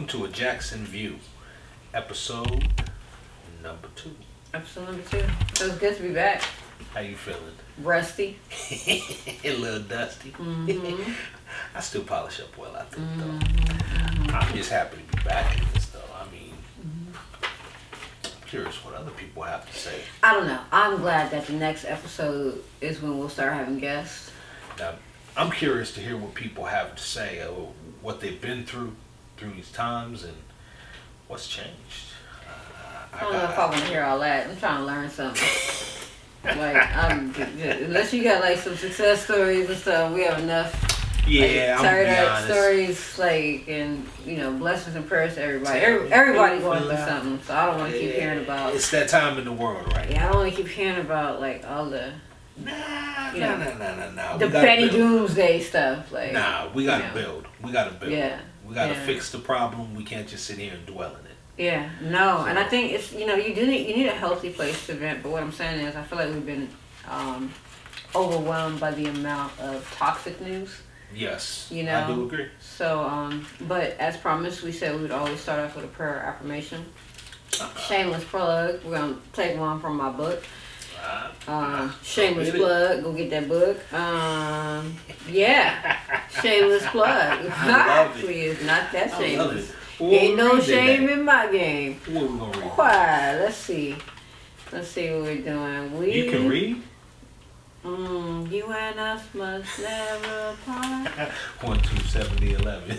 to A Jackson View, episode number 2. Episode number 2. Feels good to be back. How you feeling? Rusty. A little dusty. Mm-hmm. I still polish up well, I think, though. Mm-hmm. I'm just happy to be back in this, though. I mean, I'm curious what other people have to say. I don't know. I'm glad that the next episode is when we'll start having guests. Now, I'm curious to hear what people have to say, what they've been through these times, and what's changed. I don't know if I want to hear all that. I'm trying to learn something. Unless you got like some success stories and stuff, we have enough. Yeah, I'm tired gonna be of honest. stories, and blessings and prayers to everybody. Everybody going through something, so I don't want to keep hearing about. It's that time in the world, right? Yeah, I don't want to keep hearing about like all the. Nah. The petty doomsday stuff, like. Nah, we gotta build. We gotta build. Yeah. We gotta fix the problem. We can't just sit here and dwell in it. Yeah, no, and I think it's you need a healthy place to vent. But what I'm saying is, I feel like we've been overwhelmed by the amount of toxic news. Yes, I do agree. So, but as promised, we said we would always start off with a prayer affirmation. Shameless plug. We're gonna take one from my book. Shameless plug. Go get that book. Yeah, shameless plug. Please, not that shameless. Ain't no shame in my game. What we gonna read? Quiet. Let's see what we're doing. You can read? You and us must never part. 1, 2, 70, 11.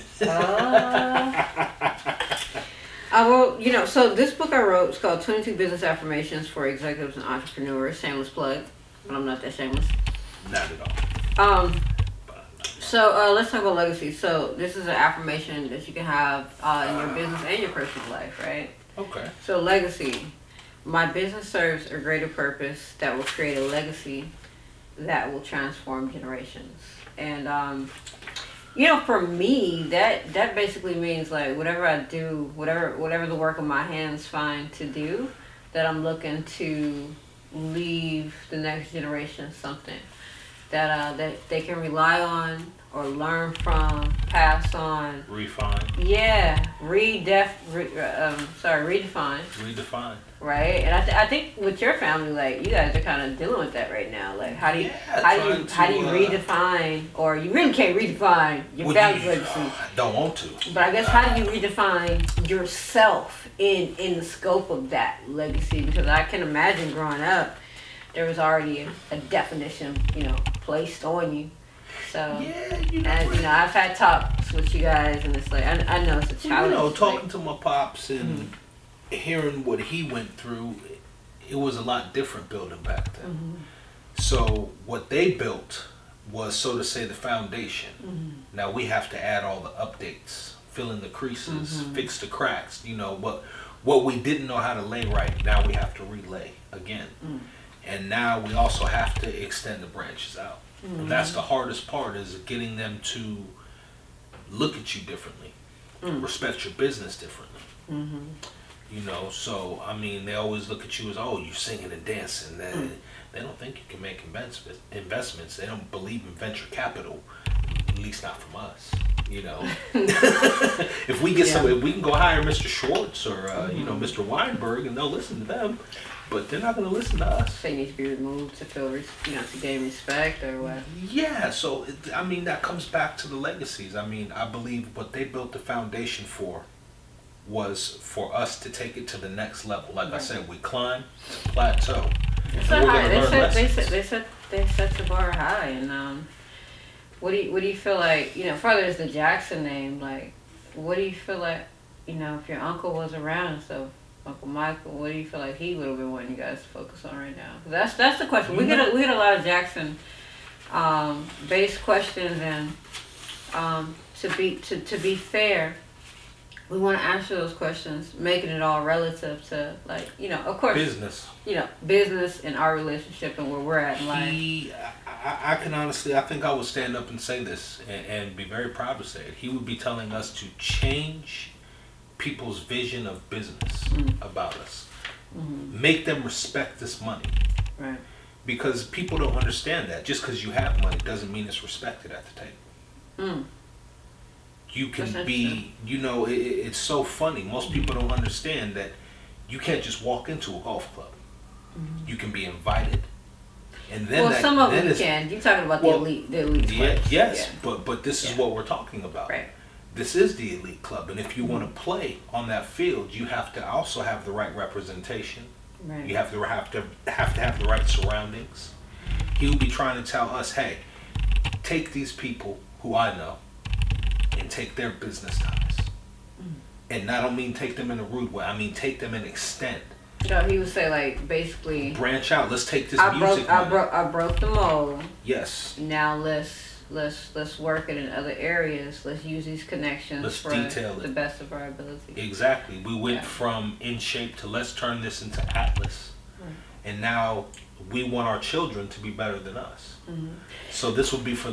I wrote, so this book I wrote is called 22 Business Affirmations for Executives and Entrepreneurs. Shameless plug, but I'm not that shameless. Not at all. So let's talk about legacy. So this is an affirmation that you can have in your business and your personal life, right? Okay. So legacy. My business serves a greater purpose that will create a legacy that will transform generations. And for me, that basically means like whatever I do, whatever the work of my hands find to do, that I'm looking to leave the next generation something that they can rely on or learn from, pass on, refine. Yeah, redefine. Redefine. Right, and I think with your family, like you guys are kind of dealing with that right now. Like, how do you redefine, or you really can't redefine your family's legacy? I don't want to. But I guess how do you redefine yourself in the scope of that legacy? Because I can imagine growing up, there was already a definition, placed on you. So, I've had talks with you guys, and it's like I know it's a challenge. Talking to my pops and hearing what he went through, it was a lot different building back then. Mm-hmm. So what they built was, so to say, the foundation. Mm-hmm. Now we have to add all the updates, fill in the creases, fix the cracks. What we didn't know how to lay right, now we have to relay again. And now we also have to extend the branches out. And that's the hardest part, is getting them to look at you differently, respect your business differently. So I mean, they always look at you as, oh, you're singing and dancing. They don't think you can make investments. They don't believe in venture capital, at least not from us. If we get if we can go hire Mr. Schwartz or Mr. Weinberg, and they'll listen to them. But they're not going to listen to us. They need to be removed to feel, to gain respect, or what? Yeah, so that comes back to the legacies. I believe what they built the foundation for was for us to take it to the next level. Like I said, we climb to plateau. It's so high. They set the bar high, and what do you feel like? Further is the Jackson name. Like, what do you feel like? If your uncle was around, so. Uncle Michael, what do you feel like he would have been wanting you guys to focus on right now? That's the question. We get a lot of Jackson based questions, and to be fair, we want to answer those questions, making it all relative to, like, of course, business and our relationship and where we're at in life. I can honestly, I think I would stand up and say this and be very proud to say it. He would be telling us to change people's vision of business about us. Make them respect this money. Right. Because people don't understand that. Just because you have money doesn't mean it's respected at the table. you can be, it's so funny. Most people don't understand that you can't just walk into a golf club. Mm-hmm. You can be invited. And then some of them you can. You're talking about the elite clubs. Yes, but this is what we're talking about. Right. This is the elite club, and if you want to play on that field, you have to also have the right representation. Right. You have to have the right surroundings. He'll be trying to tell us, hey, take these people who I know and take their business ties. Mm. And I don't mean take them in a rude way. I mean take them and extend. No, he would say like basically branch out. Let's take this music. I broke the mold. Yes. Now let's work it in other areas. Let's use these connections. Let's for detail the best of our ability. Exactly. We went from In Shape to let's turn this into Atlas. Right. And now we want our children to be better than us. Mm-hmm. So this would be for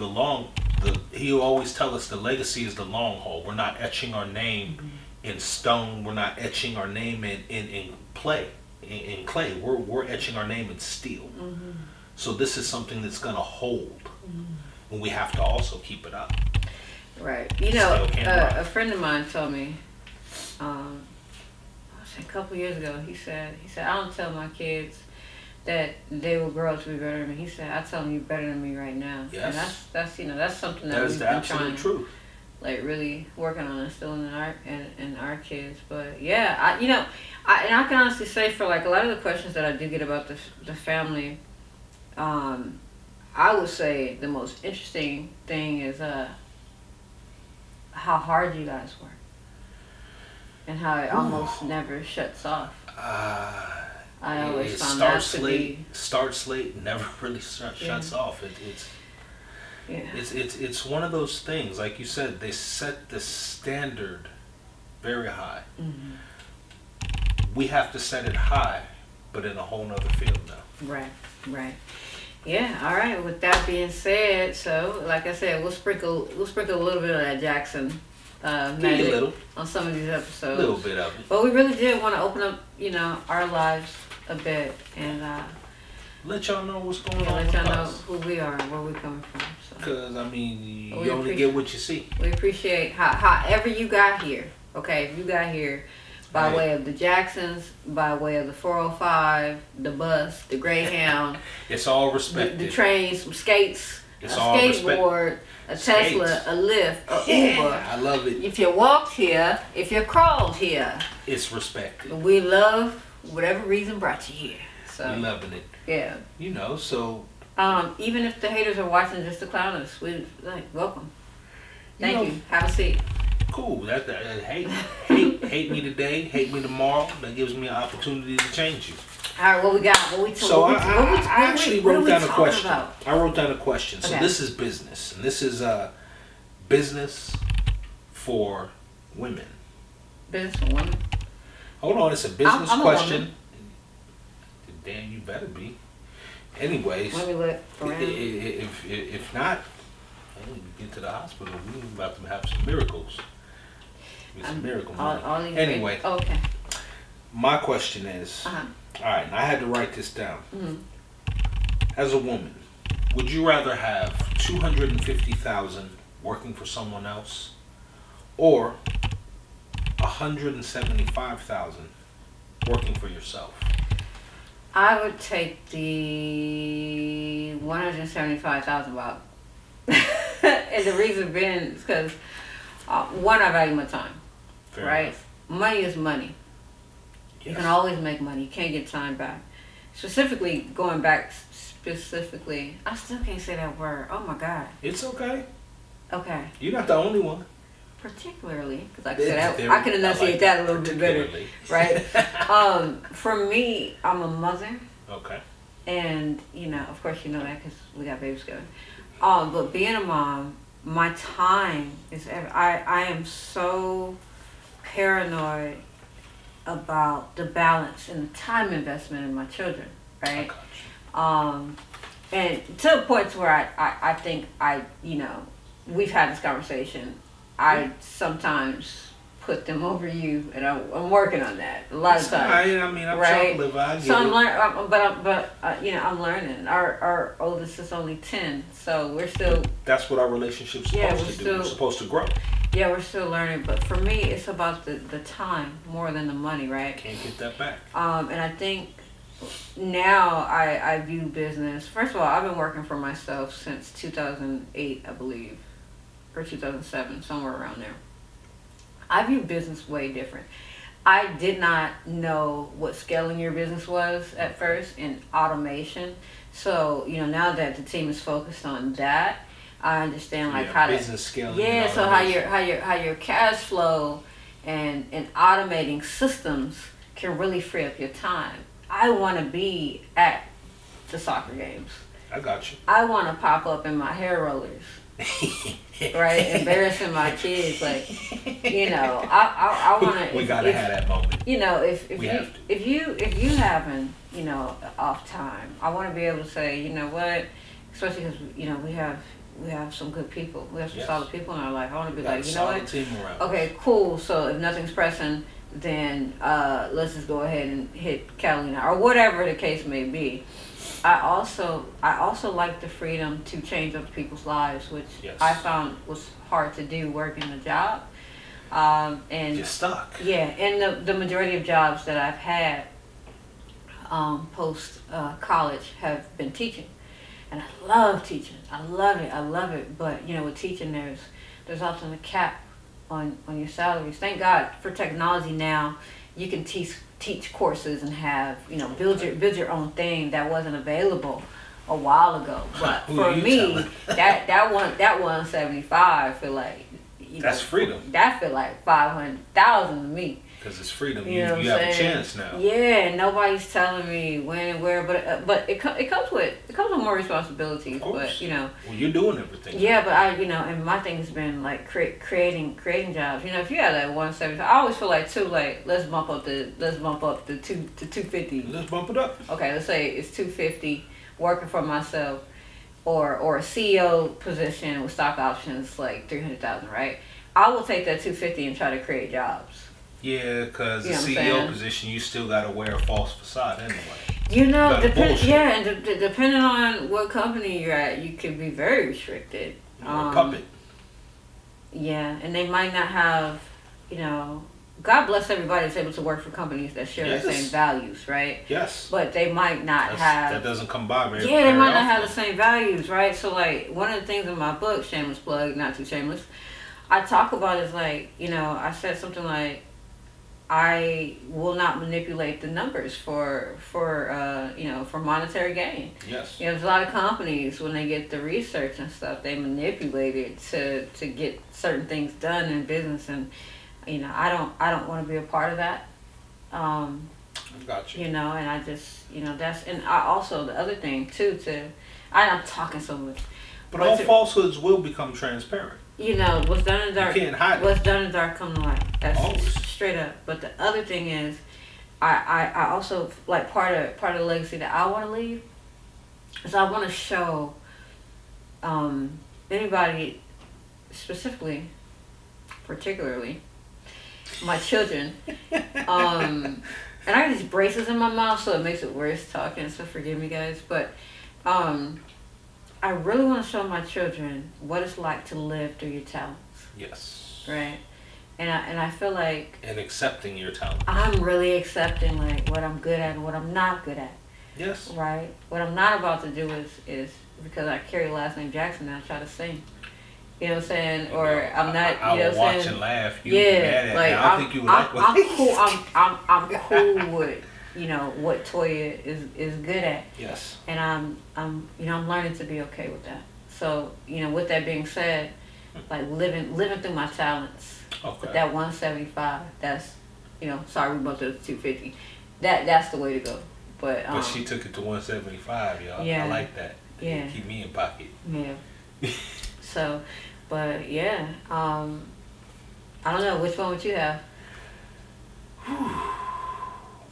he'll always tell us the legacy is the long haul. We're not etching our name in stone. We're not etching our name in clay. In clay. We're etching our name in steel. Mm-hmm. So this is something that's going to hold. Mm-hmm. And we have to also keep it up. Right. A friend of mine told me, a couple years ago, he said, I don't tell my kids that they will grow up to be better than me. He said, I tell them you're better than me right now. Yes. And that's something that we've been trying truth. Like really working on instilling in our kids. But yeah, I can honestly say for like a lot of the questions that I do get about the family, I would say the most interesting thing is how hard you guys work and how it almost never shuts off. I always found that to be starts late, never really shuts off. It's one of those things, like you said, they set the standard very high. Mm-hmm. We have to set it high, but in a whole nother field now. Right. Yeah, all right. With that being said, so like I said, we'll sprinkle a little bit of that Jackson magic on some of these episodes. A little bit of it. But we really did want to open up, our lives a bit and let y'all know what's going on. Let y'all know who we are and where we're coming from. Because you only get what you see. We appreciate however you got here. Okay, if you got here by way of the Jacksons, by way of the 405, the bus, the Greyhound. It's all respected. The trains, some skates, it's a skateboard, a Tesla, a Lyft, a Uber. I love it. If you walked here, if you crawled here. It's respected. We love whatever reason brought you here. So we loving it. Yeah. So. Even if the haters are watching just to clown us, we welcome. Thank you. Have a seat. Cool. Hate me today, hate me tomorrow. That gives me an opportunity to change you. All right, what we got? I actually wrote down a question. I wrote down a question. So okay. This is business, and this is business for women. Business for women. Hold on, it's a business question. Damn, you better be. Anyways, let me look around. If not, we get to the hospital. We're about to have some miracles. Some miracle money. Anyway, okay. My question is, all right, and I had to write this down. Mm-hmm. As a woman, would you rather have $250,000 working for someone else, or $175,000 working for yourself? I would take the $175,000, Bob. And the reason being is because, one, I value my time. Fair right? Enough. Money is money. Yes. You can always make money. You can't get time back. Specifically, I still can't say that word. Oh my God. It's okay. Okay. You're not the only one. Particularly, because like I said, I can enunciate that a little bit better, right? For me, I'm a mother. Okay. And, of course you know that because we got babies going. But being a mom, my time is I am so paranoid about the balance and the time investment in my children, right? And to the point where I think we've had this conversation. I sometimes put them over you, and I'm working on that a lot of times. I'm trying to live. I get it. I'm learning. Our oldest is only 10, so we're still. That's what our relationship's supposed to do. We're supposed to grow. Yeah, we're still learning, but for me, it's about the time more than the money, right? Can't get that back. And I think now I view business. First of all, I've been working for myself since 2008, I believe, or 2007, somewhere around there. I view business way different. I did not know what scaling your business was at first in automation. So, now that the team is focused on that, I understand like how business scaling. Yeah, so how your cash flow and automating systems can really free up your time. I want to be at the soccer games. I got you. I want to pop up in my hair rollers. Right, embarrassing my kids, like, I want to. We gotta have that moment. If you having off time, I want to be able to say, you know what, especially because we have some good people, we have some solid people in our life. I want to be like, you know what, okay, cool. So if nothing's pressing, then let's just go ahead and hit Catalina or whatever the case may be. I also like the freedom to change other people's lives, which I found was hard to do working the job. And you're stuck. Yeah, and the majority of jobs that I've had post college have been teaching, and I love teaching. I love it. But with teaching, there's often a cap on your salaries. Thank God for technology now. You can teach courses and have build your own thing that wasn't available a while ago. But for me, that 175 feel like that's freedom. That feel like 500,000 to me. Because it's freedom. You have a chance now. Yeah, nobody's telling me when and where, but it comes with more responsibilities. But well, you're doing everything. Yeah, but and my thing has been like creating jobs. If you have that 175, I always feel like too, like let's bump up the 250. Let's bump it up. Okay, let's say it's 250 working for myself, or a CEO position with stock options like 300,000, right? I will take that 250 and try to create jobs. Yeah, because the CEO position, you still got to wear a false facade anyway. Depending on what company you're at, you can be very restricted. You're a puppet. Yeah, and they might not have, God bless everybody that's able to work for companies that share the same values, right? Yes. But they might not have. That doesn't come by very Yeah, they might not have the same values, right? So, like, one of the things in my book, shameless plug, not too shameless, I talk about is like, I said something like, I will not manipulate the numbers for monetary gain. Yes. There's a lot of companies when they get the research and stuff, they manipulate it to get certain things done in business, and I don't want to be a part of that. Got you. And I just that's, and I also the other thing too I'm talking so much. But all falsehoods will become transparent. What's done in dark. You can't hide it. What's done in dark come to light. That's always. Straight up. But the other thing is, I also like part of the legacy that I want to leave is I want to show anybody, particularly my children. And I got these braces in my mouth, so it makes it worse talking. So forgive me, guys. But I really want to show my children what it's like to live through your talents. Yes. Right. And I feel like... And accepting your talent. I'm really accepting like what I'm good at and what I'm not good at. Yes. Right? What I'm not about to do is because I carry the last name Jackson, I try to sing. You know what I'm saying? Or I'm not, I will watch and laugh. You mad at me. I don't think you would like what I'm cool. I'm cool with, what Toyia is good at. Yes. And I'm learning to be okay with that. So, with that being said, like living through my talents. Okay. But that 175, that's, sorry we bumped it to 250. That's the way to go. But she took it to 175, y'all. Yeah. I like that. Yeah. Keep me in pocket. Yeah. So, but yeah, I don't know, which one would you have?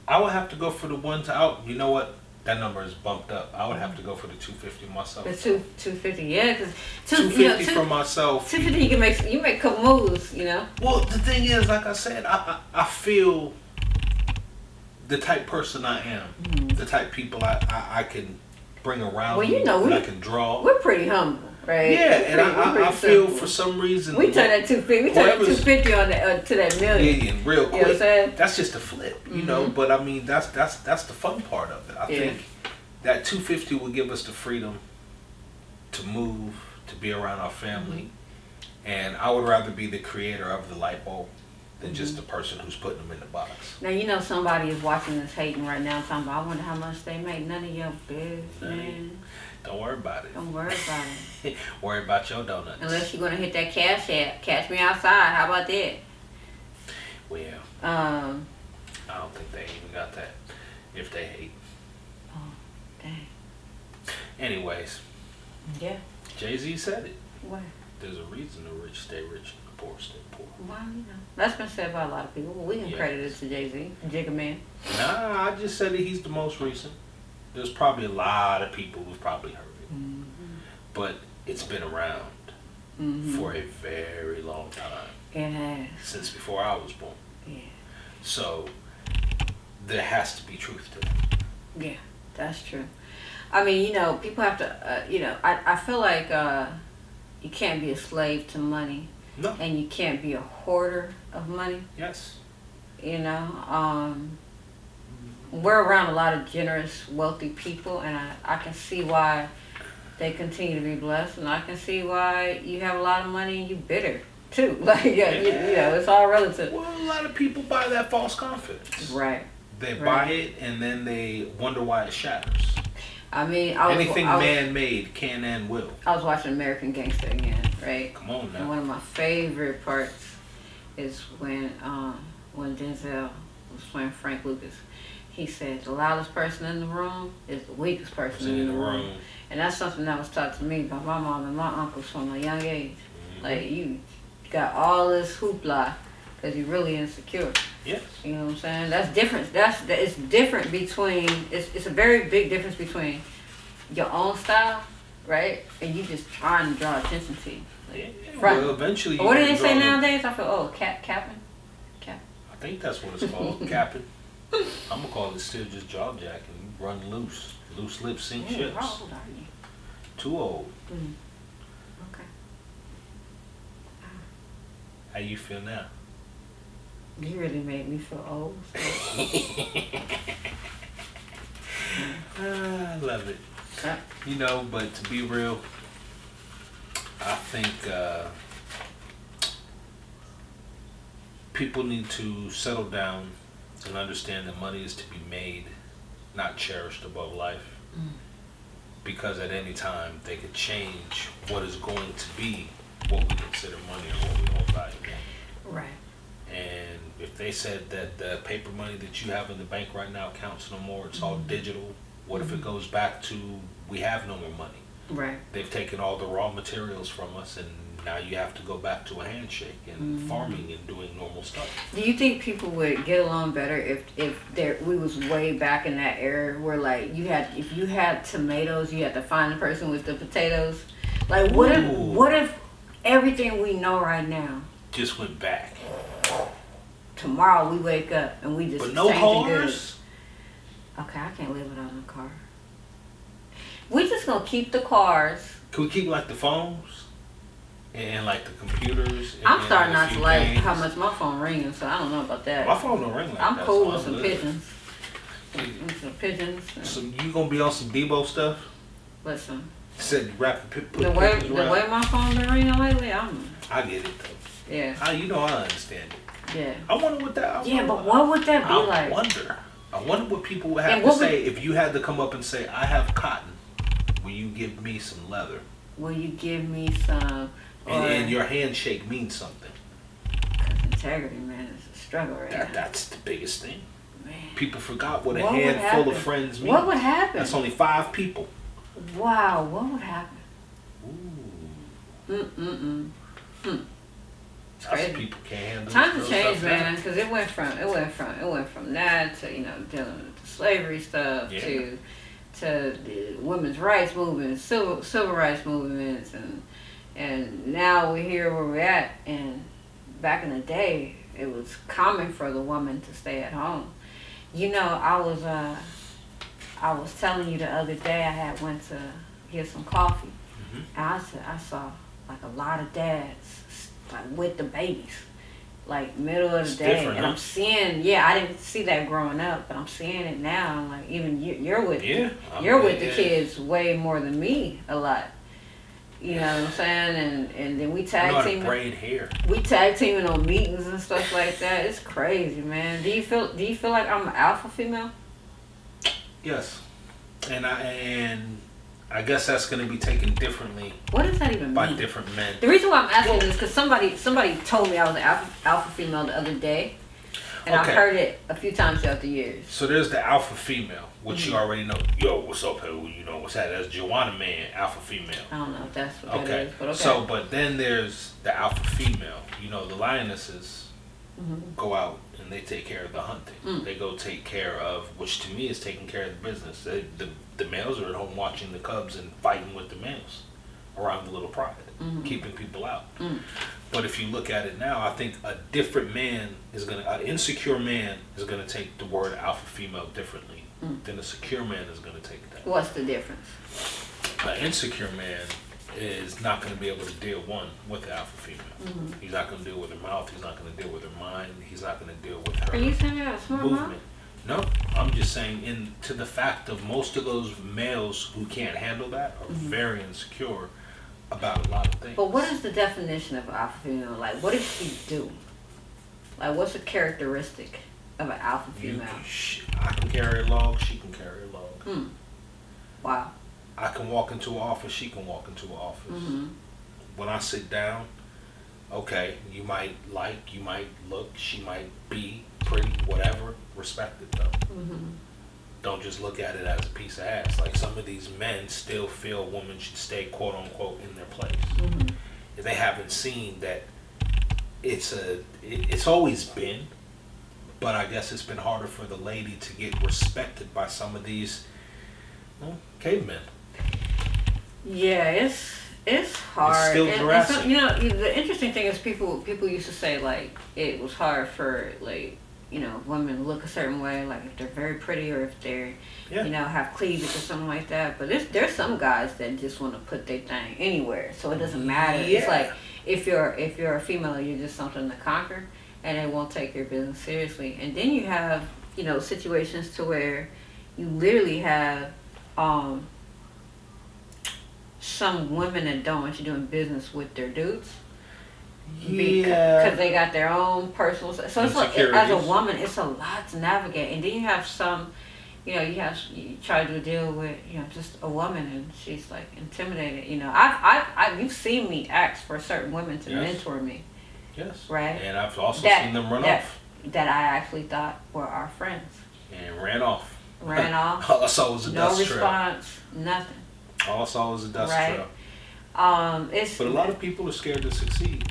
I would have to go for the ones out. You know what? That number is bumped up. I would have to go for the 250 myself. The 250, yeah, because 250 for myself. 250, you make a couple moves, Well, the thing is, like I said, I feel the type person I am, the type people I can bring around. Well, I can draw. We're pretty humble. right? Yeah, and I feel for some reason we turn that 250. We turn that 250 on to that million real quick. You know what I'm saying? That's just a flip, you know. But I mean, that's the fun part of it. I think that 250 will give us the freedom to move, to be around our family, and I would rather be the creator of the light bulb than just the person who's putting them in the box. Now you know somebody is watching this hating right now, talking about, I wonder how much they make. None of your business, man. Don't worry about it. Don't worry about it. Worry about your donuts. Unless you're gonna hit that cash app, catch me outside. How about that? Well, I don't think they even got that. If they hate. Oh, dang. Anyways. Yeah. Jay-Z said it. What? There's a reason the rich stay rich and the poor stay poor. Well, you know, that's been said by a lot of people. We can credit it to Jay-Z, Jigga Man. Nah, I just said that he's the most recent. There's probably a lot of people who've probably heard it. But it's been around for a very long time. It has. Since before I was born. Yeah. So, there has to be truth to that. Yeah, that's true. I mean, you know, people have to, you know, I feel like you can't be a slave to money. No. And you can't be a hoarder of money. Yes. You know, we're around a lot of generous, wealthy people, and I can see why they continue to be blessed, and I can see why you have a lot of money and you bitter too. Like, you know, it's all relative. Well, a lot of people buy that false confidence. Right. They buy it and then they wonder why it shatters. I mean, anything man-made can and will. I was watching American Gangster again, right? Come on now. And one of my favorite parts is when Denzel was playing Frank Lucas. He said the loudest person in the room is the weakest person in the room. And that's something that was taught to me by my mom and my uncles from a young age. Like, you got all this hoopla because you're really insecure. Yes. You know what I'm saying? That's different. It's different between, it's a very big difference between your own style, right? And you just trying to draw attention to you. Like, well, eventually. What do they say nowadays? I feel, capping? I think that's what it's called, capping. I'm going to call it still just jaw jacking. You run loose. Loose lips sink ships. How old are you? Too old. Okay. How you feel now? You really made me feel old. I love it. You know, but to be real, I think people need to settle down and understand that money is to be made, not cherished above life. Because at any time they could change what is going to be what we consider money or what we hold value. Right. And if they said that the paper money that you have in the bank right now counts no more, it's all digital, what if it goes back to we have no more money? Right. They've taken all the raw materials from us and now you have to go back to a handshake and farming and doing normal stuff. Do you think people would get along better if we was way back in that era where, like, if you had tomatoes, you had to find the person with the potatoes? Like, what if everything we know right now just went back? Tomorrow we wake up and we just but no cars. Okay, I can't live without a car. We just gonna keep the cars. Can we keep like the phones? And like the computers. I'm starting not to like how much my phone ringing, so I don't know about that. My phone don't ring like I'm that. cool with some pigeons. Some pigeons. So you gonna be on some Debo stuff? Listen. Said you rapping the way my phone been ringing lately, I get it though. Yeah. You know I understand it. Yeah. I wonder what that. But what would that be like? I wonder what people would have to say if you had to come up and say, "I have cotton. Will you give me some leather? Will you give me some?" And your handshake means something. Because integrity, man, is a struggle right now. That's the biggest thing. Man. People forgot what a handful of friends means. What would happen? That's only 5 people. Wow, what would happen? Ooh. It's crazy. People can't handle. Times have changed, man, because it went from that to dealing with the slavery stuff to the women's rights movement, civil rights movements, and now we're here where we're at. And back in the day, it was common for the woman to stay at home. You know, I was telling you the other day I had went to get some coffee, And I saw like a lot of dads like with the babies, like middle of the day, and I'm seeing. Yeah, I didn't see that growing up, but I'm seeing it now. Like even you're with the kids way more than me a lot. You know what I'm saying? And then we tag teaming. Braid hair. We tag teaming on meetings and stuff like that. It's crazy, man. Do you feel like I'm an alpha female? Yes, and I guess that's going to be taken differently. What does that even mean? By different men. The reason why I'm asking is because somebody told me I was an alpha female the other day, and I've heard it a few times throughout the years. So there's the alpha female, which you already know. Yo, what's up, who? You know what's that? That's Joanna man, alpha female. I don't know if that's what that is, but okay. So, but then there's the alpha female. You know, the lionesses go out and they take care of the hunting. They go take care of, which to me is taking care of the business. The males are at home watching the cubs and fighting with the males around the little pride, keeping people out. But if you look at it now, I think an insecure man is gonna take the word alpha female differently than a secure man is gonna take that. What's the difference? An insecure man is not going to be able to deal with the alpha female. He's not going to deal with her mouth. He's not going to deal with her mind. He's not going to deal with her. Are you saying that smart movement? No, I'm just saying to the fact of most of those males who can't handle that are very insecure about a lot of things. But what is the definition of alpha female? Like, what does she do? Like, what's a characteristic of an alpha female? I can carry a log. She can carry a log. Wow. I can walk into an office, she can walk into an office. When I sit down, okay, you might look, she might be pretty, whatever, respect it though. Don't just look at it as a piece of ass. Like some of these men still feel women should stay quote unquote in their place. If they haven't seen that it's always been, but I guess it's been harder for the lady to get respected by some of these cavemen. Yeah, it's hard. It's still harassing. And so, you know, the interesting thing is people used to say like it was hard for like, you know, women to look a certain way, like if they're very pretty or if they're you know, have cleavage or something like that. But there's some guys that just want to put their thing anywhere, so it doesn't matter. It's like if you're a female, you're just something to conquer, and they won't take your business seriously. And then you have, you know, situations to where you literally have some women that don't want you doing business with their dudes. Because they got their own personal. So it's like, as a woman, it's a lot to navigate. And then you have some, you know, you try to deal with, you know, just a woman and she's like intimidated. You know, you've seen me ask for certain women to mentor me. Yes. Right. And I've also seen them run off. That I actually thought were our friends. And ran off. All I saw was a dust trail. No response. Nothing. All I saw was a dust trail. But a lot of people are scared to succeed.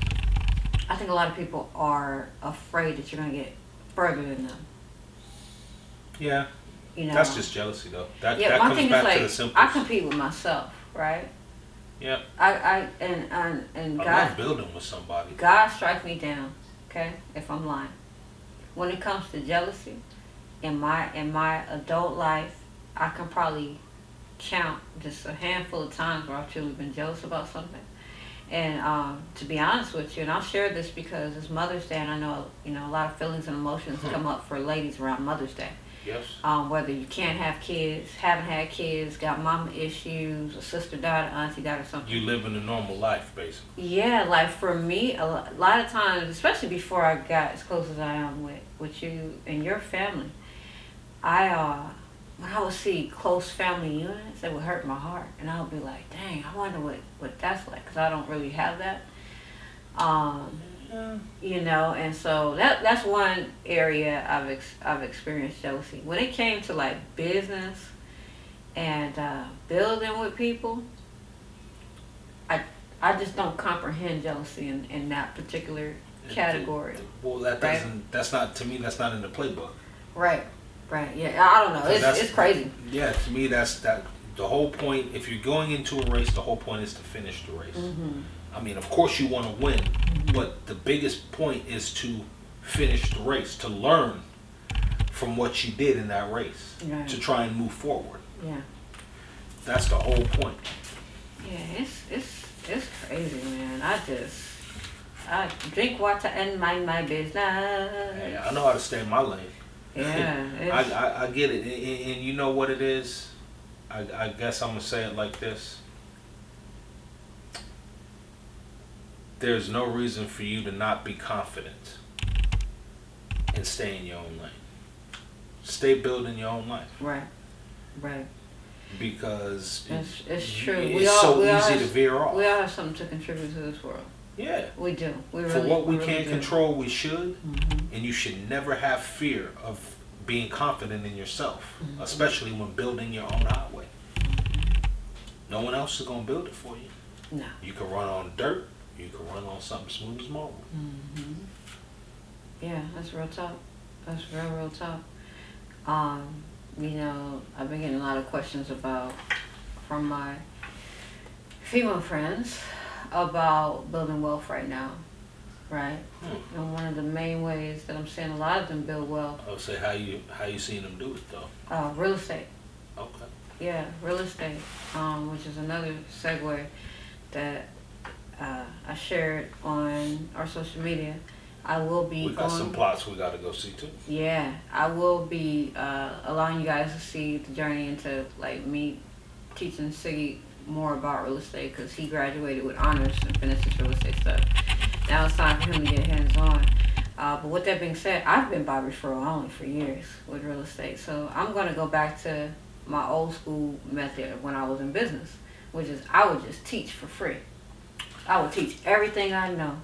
I think a lot of people are afraid that you're going to get further than them. Yeah. You know, that's just jealousy, though. That my comes thing back is like, to the simplest. I compete with myself, right? Yeah. I love building with somebody. God strike me down, okay, if I'm lying. When it comes to jealousy, in my adult life, I can probably count just a handful of times where I've truly been jealous about something. And to be honest with you, and I'll share this because it's Mother's Day, and I know, you know, a lot of feelings and emotions come up for ladies around Mother's Day. Yes. Whether you can't have kids, haven't had kids, got mama issues, a sister died, an auntie died, or something. You live in a normal life, basically. Yeah, like for me, a lot of times, especially before I got as close as I am with you and your family, when I would see close family units, it would hurt my heart. And I would be like, dang, I wonder what that's like, because I don't really have that. You know, and so that's one area I've experienced jealousy. When it came to like business and building with people, I just don't comprehend jealousy in that particular category. Well, that's not, to me, that's not in the playbook. Right. Yeah, I don't know. It's crazy. Yeah, to me, that's the whole point. If you're going into a race, the whole point is to finish the race. I mean, of course you want to win, but the biggest point is to finish the race, to learn from what you did in that race, to try and move forward. Yeah. That's the whole point. Yeah, it's crazy, man. I drink water and mind my business. Hey, I know how to stay in my lane. Yeah, I get it, and you know what it is. I guess I'm gonna say it like this. There's no reason for you to not be confident and stay in your own lane. Stay building your own life. Right. Because it's true. It's so easy to veer off. We all have something to contribute to this world. Yeah. We do. For what we can't control, we should. Mm-hmm. And you should never have fear of being confident in yourself, mm-hmm. especially when building your own highway. No one else is going to build it for you. No. You can run on dirt. You can run on something smooth as marble. Mm-hmm. Yeah, that's real talk. That's real talk. You know, I've been getting a lot of questions from my female friends about building wealth right now, right? And one of the main ways that I'm seeing a lot of them build wealth. I would say how you seen them do it though? Real estate. Okay. Yeah, real estate, which is another segue that I shared on our social media. I will be. We got some plots we got to go see too. Yeah, I will be allowing you guys to see the journey into like me teaching Siggy more about real estate because he graduated with honors and finished his real estate stuff. Now it's time for him to get hands on. But with that being said, I've been by referral only for years with real estate, so I'm going to go back to my old school method of when I was in business, which is I would just teach for free. I would teach everything I know.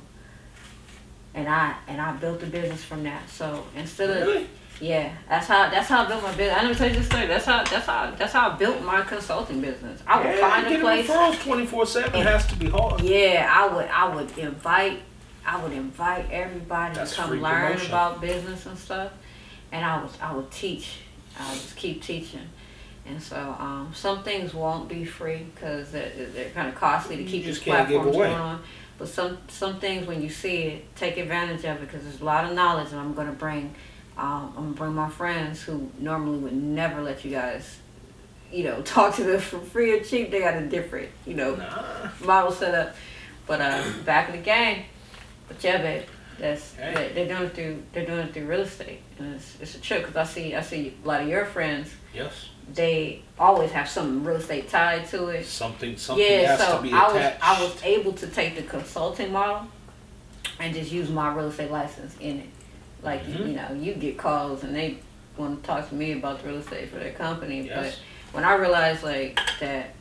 And I built the business from that. So instead of Really? Yeah, that's how I built my business. I never told you this story. That's how I built my consulting business. I would find a place. Referrals 24/7 has to be hard. Yeah, I would invite everybody to come learn about business and stuff, and I would teach. I would just keep teaching. And so some things won't be free because they're kind of costly to keep these platforms going on. But some things, when you see it, take advantage of it because there's a lot of knowledge, and I'm gonna bring my friends who normally would never let you guys, talk to them for free or cheap. They got a different, model set up. But back in the game, but yeah, babe, they're doing it through real estate, and it's a trip because I see a lot of your friends. Yes. They always have some real estate tied to it. Something has to be attached. I was able to take the consulting model and just use my real estate license in it. Like, you get calls and they want to talk to me about the real estate for their company. Yes. But when I realized that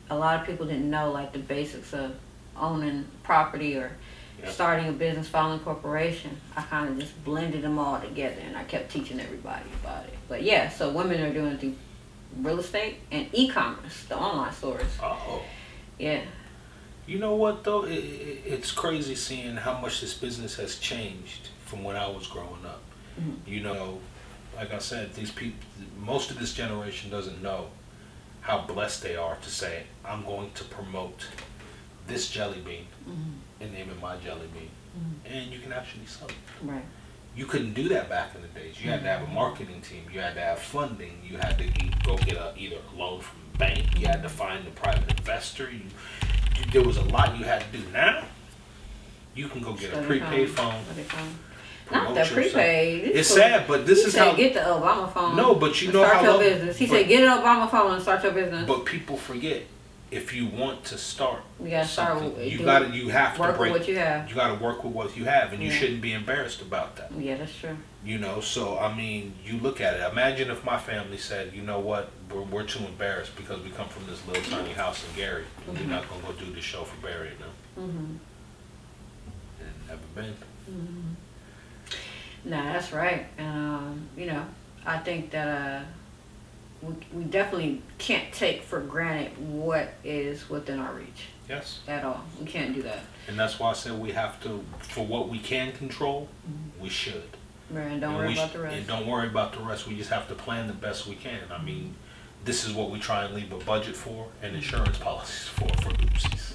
a lot of people didn't know the basics of owning property or starting a business, filing a corporation, I kind of just blended them all together and I kept teaching everybody about it. But yeah, so women are doing it through real estate and e-commerce, the online stores. Oh. Yeah. You know what though? It's crazy seeing how much this business has changed from when I was growing up. Mm-hmm. Like I said, these people, most of this generation doesn't know how blessed they are to say, I'm going to promote this jelly bean and name it my jelly bean. Mm-hmm. And you can actually sell it. Right. You couldn't do that back in the days. You had to have a marketing team. You had to have funding. You had to go get either a loan from a bank. You had to find a private investor. There was a lot you had to do. Now, you can go get a prepaid phone. Not the prepaid. It's sad, but this is how. Get the Obama phone. No, but you know how. Start your business. He said, get an Obama phone and start your business. But people forget. If you want to start, you gotta start. You have to work with what you have. You gotta work with what you have, and you shouldn't be embarrassed about that. Yeah, that's true. So I mean, you look at it. Imagine if my family said, you know what, we're too embarrassed because we come from this little tiny house in Gary, and we're not gonna go do this show for Barry now. And never been. No, that's right. I think that we definitely can't take for granted what is within our reach. Yes. At all. We can't do that. And that's why I said we have to, for what we can control, we should. Right, and don't worry about the rest. And don't worry about the rest. We just have to plan the best we can. I mean, this is what we try and leave a budget for and insurance policies for oopsies.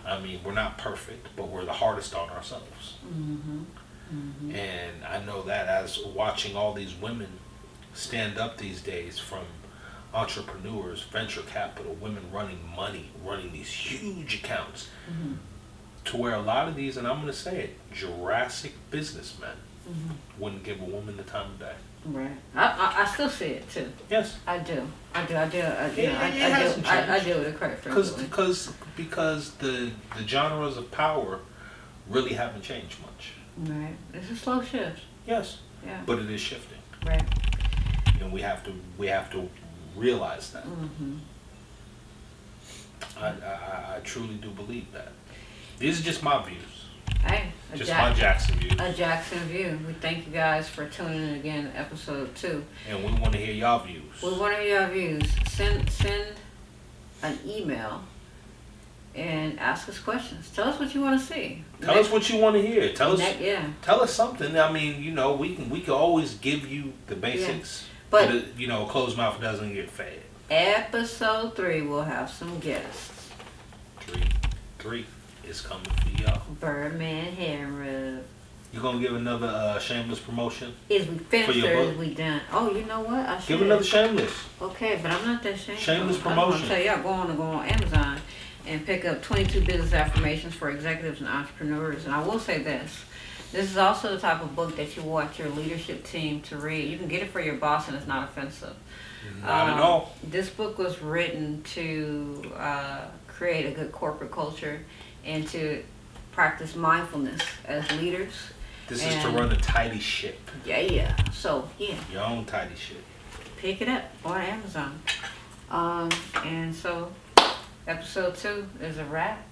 I mean, we're not perfect, but we're the hardest on ourselves. And I know that as watching all these women stand up these days from entrepreneurs, venture capital, women running money, running these huge accounts, to where a lot of these, and I'm going to say it, Jurassic businessmen wouldn't give a woman the time of day. Right. I still see it too. Yes. I do. I deal with it quite frequently. Because the genres of power really haven't changed much. Right. It's a slow shift. Yes. Yeah. But it is shifting. Right. And we have to realize that. I truly do believe that. These are just my views. Hey, my Jackson view. A Jackson view. We thank you guys for tuning in again to episode 2. And we want to hear y'all views. We want to hear your views. Send an email and ask us questions. Tell us what you want to see. Tell us what you want to hear. Tell us something. I mean, we can always give you the basics. Yeah. But a closed mouth doesn't get fed. Episode 3 will have some guests. 3 is coming for y'all. Birdman hair rub. You gonna give another shameless promotion? Is we finished or is we done? Oh, you know what? I should give another shameless. Okay, but I'm not that shameless. Shameless promotion. I'm gonna tell y'all, go on Amazon and pick up 22 business affirmations for executives and entrepreneurs. And I will say this. This is also the type of book that you want your leadership team to read. You can get it for your boss and it's not offensive. Not at all. This book was written to create a good corporate culture and to practice mindfulness as leaders. This is to run a tidy ship. Yeah. So, yeah. Your own tidy ship. Pick it up on Amazon. And so, episode 2 is a wrap.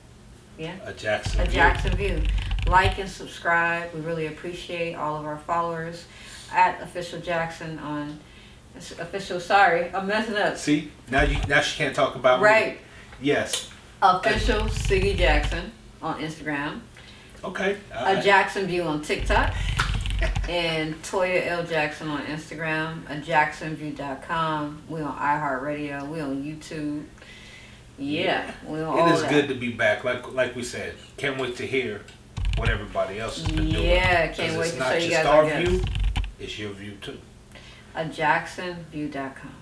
Yeah. A Jackson view. Like and subscribe. We really appreciate all of our followers at Official Jackson on Official. Sorry, I'm messing up. See, now she can't talk about right. Me. Yes. Official Siggy Jackson on Instagram. Okay. A Jackson View on TikTok. And Toyia L. Jackson on Instagram. A JacksonView.com. We on iHeartRadio. We on YouTube. Yeah. We on all It is that. good to be back. Like we said, can't wait to hear what everybody else has been doing. Yeah, can't wait to show you guys our view. It's your view too. A JacksonView.com.